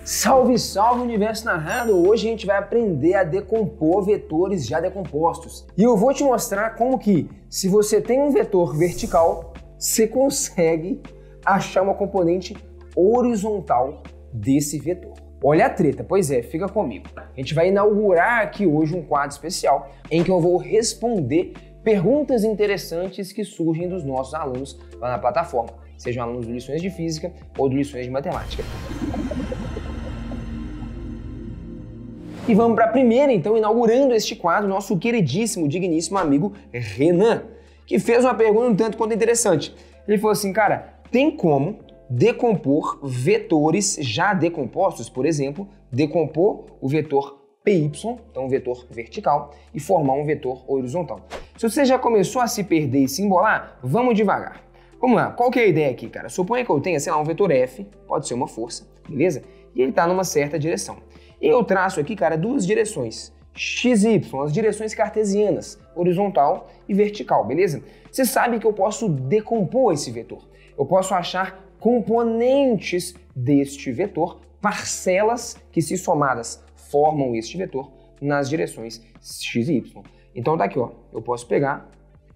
Salve, salve, universo narrado! Hoje a gente vai aprender a decompor vetores já decompostos. E eu vou te mostrar como que, se você tem um vetor vertical, você consegue achar uma componente horizontal desse vetor. Olha a treta, pois é, fica comigo. A gente vai inaugurar aqui hoje um quadro especial em que eu vou responder perguntas interessantes que surgem dos nossos alunos lá na plataforma, sejam alunos de lições de física ou de lições de matemática. E vamos para a primeira, então, inaugurando este quadro, nosso queridíssimo, digníssimo amigo Renan, que fez uma pergunta um tanto quanto interessante. Ele falou assim, cara, tem como decompor vetores já decompostos, por exemplo, decompor o vetor PY, então um vetor vertical, e formar um vetor horizontal. Se você já começou a se perder e se embolar, vamos devagar. Vamos lá, qual que é a ideia aqui, cara? Suponha que eu tenha, sei lá, um vetor F, pode ser uma força, beleza? E ele está numa certa direção. E eu traço aqui, cara, duas direções, x e y, as direções cartesianas, horizontal e vertical, beleza? Você sabe que eu posso decompor esse vetor. Eu posso achar componentes deste vetor, parcelas que, se somadas, formam este vetor nas direções x e y. Então tá aqui, ó, eu posso pegar,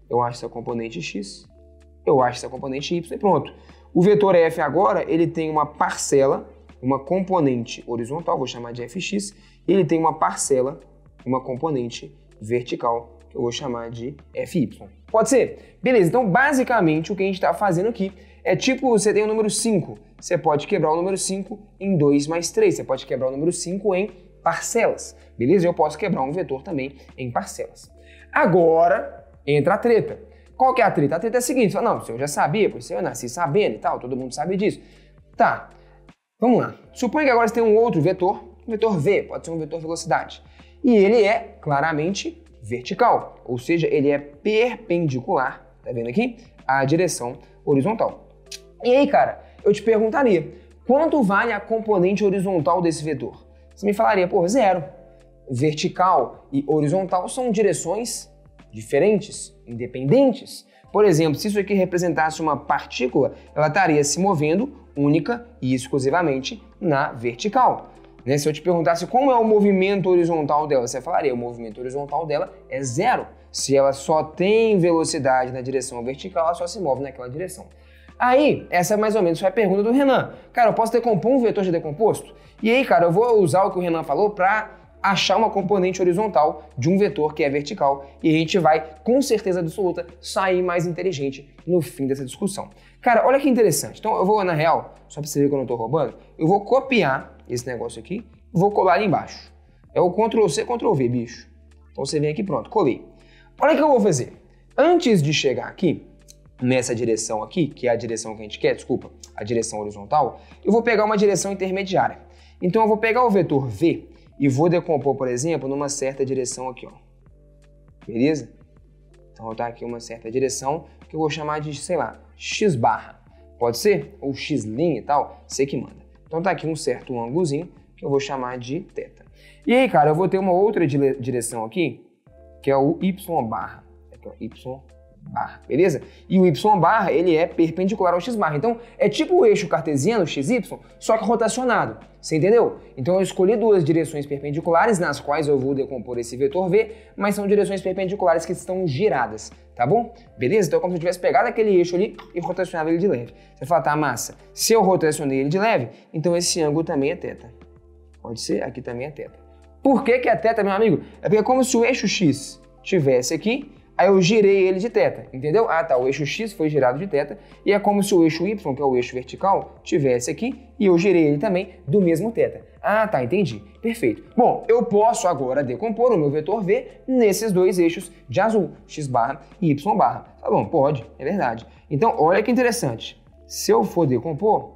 eu acho essa componente x, eu acho essa componente y e pronto. O vetor f agora, ele tem uma parcela, uma componente horizontal, vou chamar de fx, e ele tem uma parcela, uma componente vertical, que eu vou chamar de fy. Pode ser? Beleza, então basicamente o que a gente está fazendo aqui é tipo, você tem o número 5, você pode quebrar o número 5 em 2 mais 3, você pode quebrar o número 5 em parcelas, beleza? Eu posso quebrar um vetor também em parcelas. Agora entra a treta. Qual que é a treta? A treta é a seguinte, não, eu já sabia, pois eu nasci sabendo e tal, todo mundo sabe disso. Tá. Vamos lá. Suponha que agora você tem um outro vetor, um vetor v, pode ser um vetor velocidade. E ele é claramente vertical, ou seja, ele é perpendicular, tá vendo aqui? À direção horizontal. E aí, cara, eu te perguntaria, quanto vale a componente horizontal desse vetor? Você me falaria, pô, 0. Vertical e horizontal são direções diferentes, independentes. Por exemplo, se isso aqui representasse uma partícula, ela estaria se movendo única e exclusivamente na vertical. Né? Se eu te perguntasse como é o movimento horizontal dela, você falaria, o movimento horizontal dela é 0. Se ela só tem velocidade na direção vertical, ela só se move naquela direção. Aí, essa mais ou menos foi a pergunta do Renan. Cara, eu posso decompor um vetor já decomposto? E aí, cara, eu vou usar o que o Renan falou para achar uma componente horizontal de um vetor que é vertical e a gente vai, com certeza absoluta, sair mais inteligente no fim dessa discussão. Cara, olha que interessante. Então eu vou, na real, só para você ver que eu não estou roubando, eu vou copiar esse negócio aqui, vou colar ali embaixo. É o Ctrl+C, Ctrl+V, bicho. Então você vem aqui, pronto, colei. Olha o que eu vou fazer. Antes de chegar aqui, nessa direção aqui, que é a direção que a gente quer, desculpa, a direção horizontal, eu vou pegar uma direção intermediária. Então eu vou pegar o vetor v e vou decompor, por exemplo, numa certa direção aqui, ó. Beleza? Então tá aqui uma certa direção que eu vou chamar de, sei lá, x barra. Pode ser? Ou x' e tal, você que manda. Então tá aqui um certo ângulozinho que eu vou chamar de θ. E aí, cara, eu vou ter uma outra direção aqui, que é o y barra. Aqui, ó, y barra, beleza? E o y barra, ele é perpendicular ao x barra. Então, é tipo o eixo cartesiano, xy, só que rotacionado. Você entendeu? Então, eu escolhi duas direções perpendiculares nas quais eu vou decompor esse vetor v, mas são direções perpendiculares que estão giradas, tá bom? Beleza? Então, é como se eu tivesse pegado aquele eixo ali e rotacionado ele de leve. Você fala, tá, massa, se eu rotacionei ele de leve, então esse ângulo também é θ. Pode ser? Aqui também é θ. Por que que é θ, meu amigo? É porque é como se o eixo x estivesse aqui, aí eu girei ele de θ, entendeu? Ah, tá, o eixo x foi girado de θ, e é como se o eixo y, que é o eixo vertical, tivesse aqui, e eu girei ele também do mesmo θ. Ah, tá, entendi. Perfeito. Bom, eu posso agora decompor o meu vetor v nesses dois eixos de azul, x barra e y barra. Tá bom, pode, é verdade. Então, olha que interessante. Se eu for decompor,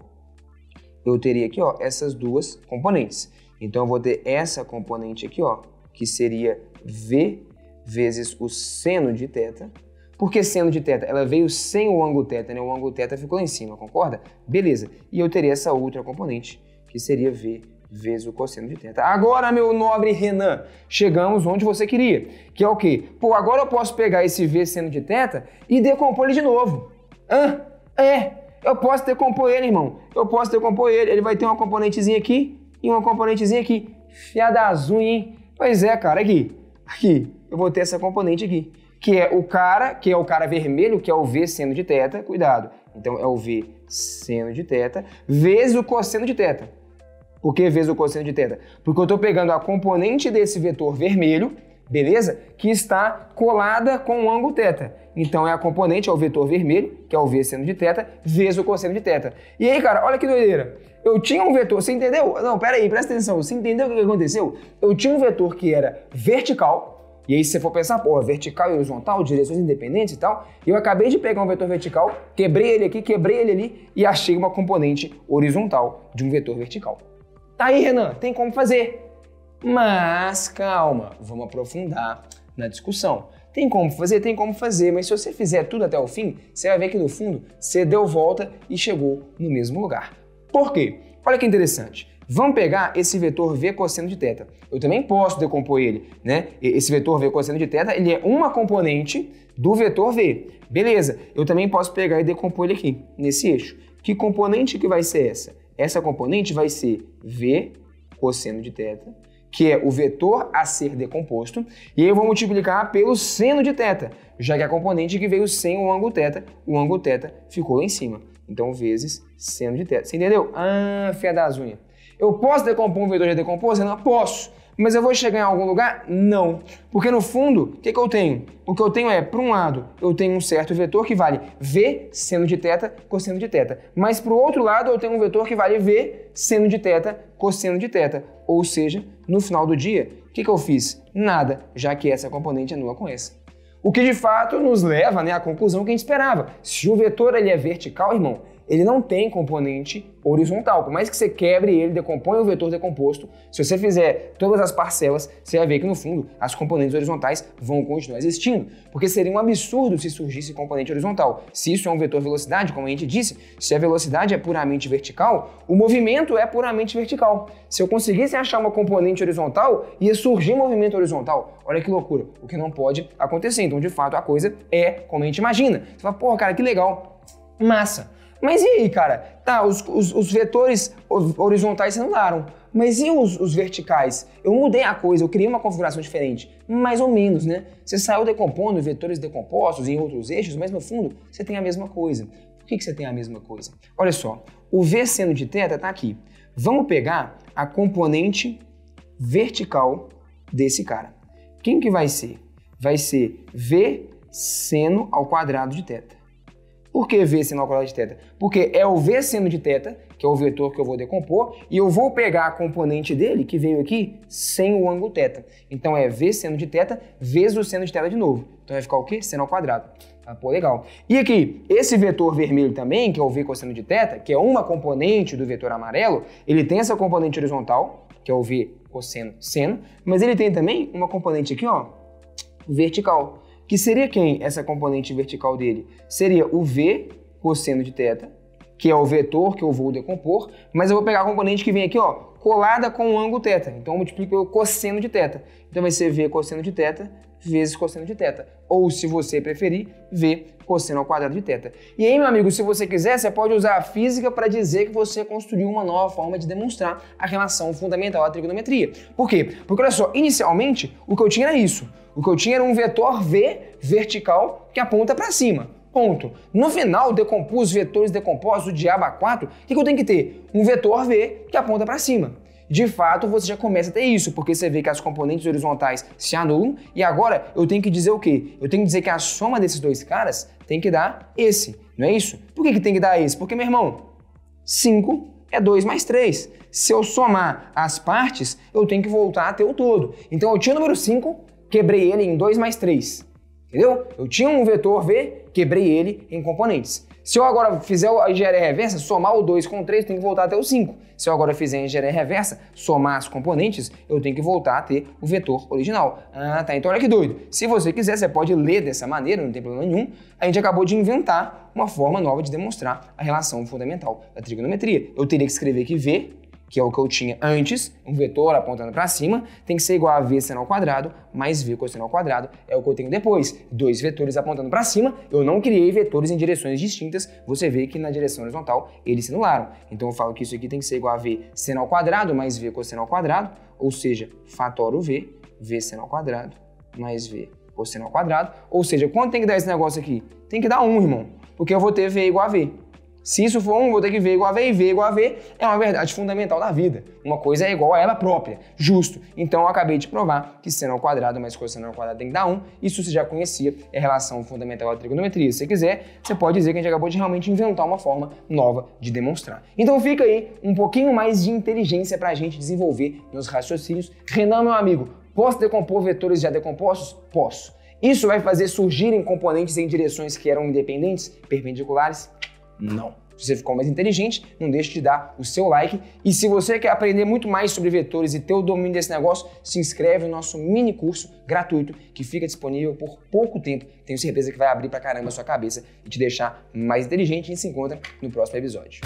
eu teria aqui, ó, essas duas componentes. Então, eu vou ter essa componente aqui, ó, que seria v vezes o seno de θ. Por que seno de θ? Ela veio sem o ângulo θ, né? O ângulo θ ficou lá em cima, concorda? Beleza. E eu teria essa outra componente, que seria v vezes o cosseno de θ. Agora, meu nobre Renan, chegamos onde você queria, que é o quê? Pô, agora eu posso pegar esse v seno de θ e decompor ele de novo. Eu posso decompor ele, irmão. Eu posso decompor ele. Ele vai ter uma componentezinha aqui, e uma componentezinha aqui. Fiada das unhas, hein? Pois é, cara, aqui, eu vou ter essa componente aqui, que é o cara vermelho, que é o V seno de θ, cuidado. Então é o V seno de θ, vezes o cosseno de θ. Por que vezes o cosseno de θ? Porque eu estou pegando a componente desse vetor vermelho, beleza? Que está colada com o ângulo θ. Então é a componente, é o vetor vermelho, que é o V seno de θ, vezes o cosseno de θ. E aí, cara, olha que doideira. Eu tinha um vetor, você entendeu? Não, pera aí, presta atenção. Você entendeu o que aconteceu? Eu tinha um vetor que era vertical, e aí se você for pensar, pô, vertical e horizontal, direções independentes e tal, e eu acabei de pegar um vetor vertical, quebrei ele aqui, quebrei ele ali, e achei uma componente horizontal de um vetor vertical. Tá aí, Renan, tem como fazer. Mas, calma, vamos aprofundar na discussão. Tem como fazer, mas se você fizer tudo até o fim, você vai ver que no fundo você deu volta e chegou no mesmo lugar. Por quê? Olha que interessante. Vamos pegar esse vetor V cosseno de θ. Eu também posso decompor ele, né? Esse vetor V cosseno de θ, ele é uma componente do vetor V. Beleza, eu também posso pegar e decompor ele aqui, nesse eixo. Que componente que vai ser essa? Essa componente vai ser V cosseno de θ, que é o vetor a ser decomposto, e aí eu vou multiplicar pelo seno de θ, já que a componente que veio sem o ângulo θ ficou lá em cima. Então, vezes seno de θ. Você entendeu? Ah, fia das unhas. Eu posso decompor um vetor já decomposto? Não posso. Mas eu vou chegar em algum lugar? Não. Porque no fundo, o que eu tenho? O que eu tenho é, para um lado, eu tenho um certo vetor que vale V seno de θ, cosseno de θ. Mas para o outro lado, eu tenho um vetor que vale V seno de θ, cosseno de θ. Ou seja, no final do dia, o que eu fiz? Nada, já que essa componente anula com essa. O que de fato nos leva, né, à conclusão que a gente esperava. Se o vetor ele é vertical, irmão, ele não tem componente horizontal. Por mais que você quebre ele, decomponha o vetor decomposto, se você fizer todas as parcelas, você vai ver que no fundo as componentes horizontais vão continuar existindo. Porque seria um absurdo se surgisse componente horizontal. Se isso é um vetor velocidade, como a gente disse, se a velocidade é puramente vertical, o movimento é puramente vertical. Se eu conseguisse achar uma componente horizontal, ia surgir movimento horizontal. Olha que loucura, o que não pode acontecer. Então, de fato, a coisa é como a gente imagina. Você fala, porra, cara, que legal, massa. Mas e aí, cara? Tá, os vetores horizontais se anularam, mas e os verticais? Eu mudei a coisa, eu criei uma configuração diferente, mais ou menos, né? Você saiu decompondo vetores decompostos em outros eixos, mas no fundo você tem a mesma coisa. Por que você tem a mesma coisa? Olha só, o V seno de θ tá aqui. Vamos pegar a componente vertical desse cara. Quem que vai ser? Vai ser V seno ao quadrado de θ. Por que V seno ao quadrado de θ? Porque é o V seno de θ, que é o vetor que eu vou decompor, e eu vou pegar a componente dele, que veio aqui, sem o ângulo θ. Então é V seno de θ vezes o seno de θ de novo. Então vai ficar o quê? Seno ao quadrado. Ah, pô, legal. E aqui, esse vetor vermelho também, que é o V cosseno de θ, que é uma componente do vetor amarelo, ele tem essa componente horizontal, que é o V cosseno seno, mas ele tem também uma componente aqui, ó, vertical. Que seria quem, essa componente vertical dele? Seria o V cosseno de θ, que é o vetor que eu vou decompor, mas eu vou pegar a componente que vem aqui, ó, colada com o ângulo θ. Então eu multiplico pelo cosseno de θ. Então vai ser V cosseno de θ vezes cosseno de θ. Ou, se você preferir, V cosseno ao quadrado de θ. E aí, meu amigo, se você quiser, você pode usar a física para dizer que você construiu uma nova forma de demonstrar a relação fundamental da trigonometria. Por quê? Porque, olha só, inicialmente, o que eu tinha era isso. O que eu tinha era um vetor V vertical que aponta para cima. Ponto. No final, decompus vetores decompostos, o diabo A4, o que eu tenho que ter? Um vetor V que aponta para cima. De fato, você já começa a ter isso, porque você vê que as componentes horizontais se anulam, e agora eu tenho que dizer o quê? Eu tenho que dizer que a soma desses dois caras tem que dar esse, não é isso? Por que tem que dar esse? Porque, meu irmão, 5 é 2 mais 3. Se eu somar as partes, eu tenho que voltar a ter o todo. Então, eu tinha o número 5, quebrei ele em 2 mais 3. Entendeu? Eu tinha um vetor V, quebrei ele em componentes. Se eu agora fizer a engenharia reversa, somar o 2 com o 3, eu tenho que voltar a ter o 5. Se eu agora fizer a engenharia reversa, somar as componentes, eu tenho que voltar a ter o vetor original. Ah, tá. Então olha que doido. Se você quiser, você pode ler dessa maneira, não tem problema nenhum. A gente acabou de inventar uma forma nova de demonstrar a relação fundamental da trigonometria. Eu teria que escrever que V que é o que eu tinha antes, um vetor apontando para cima, tem que ser igual a v seno ao quadrado mais v cosseno ao quadrado, é o que eu tenho depois. Dois vetores apontando para cima, eu não criei vetores em direções distintas, você vê que na direção horizontal eles se anularam. Então eu falo que isso aqui tem que ser igual a v seno ao quadrado mais v cosseno ao quadrado, ou seja, fator v, v seno ao quadrado mais v cosseno ao quadrado, ou seja, quanto tem que dar esse negócio aqui? Tem que dar 1, irmão, porque eu vou ter v igual a v. Se isso for 1, vou ter que v igual a v, e v igual a v é uma verdade fundamental da vida. Uma coisa é igual a ela própria, justo. Então eu acabei de provar que seno ao quadrado mais cosseno ao quadrado tem que dar 1. Isso você já conhecia, é relação fundamental da trigonometria. Se você quiser, você pode dizer que a gente acabou de realmente inventar uma forma nova de demonstrar. Então fica aí um pouquinho mais de inteligência para a gente desenvolver nos raciocínios. Renan, meu amigo, posso decompor vetores já decompostos? Posso. Isso vai fazer surgirem componentes em direções que eram independentes, perpendiculares? Não. Se você ficou mais inteligente, não deixe de dar o seu like. E se você quer aprender muito mais sobre vetores e ter o domínio desse negócio, se inscreve no nosso mini curso gratuito que fica disponível por pouco tempo. Tenho certeza que vai abrir pra caramba a sua cabeça e te deixar mais inteligente. E a gente se encontra no próximo episódio.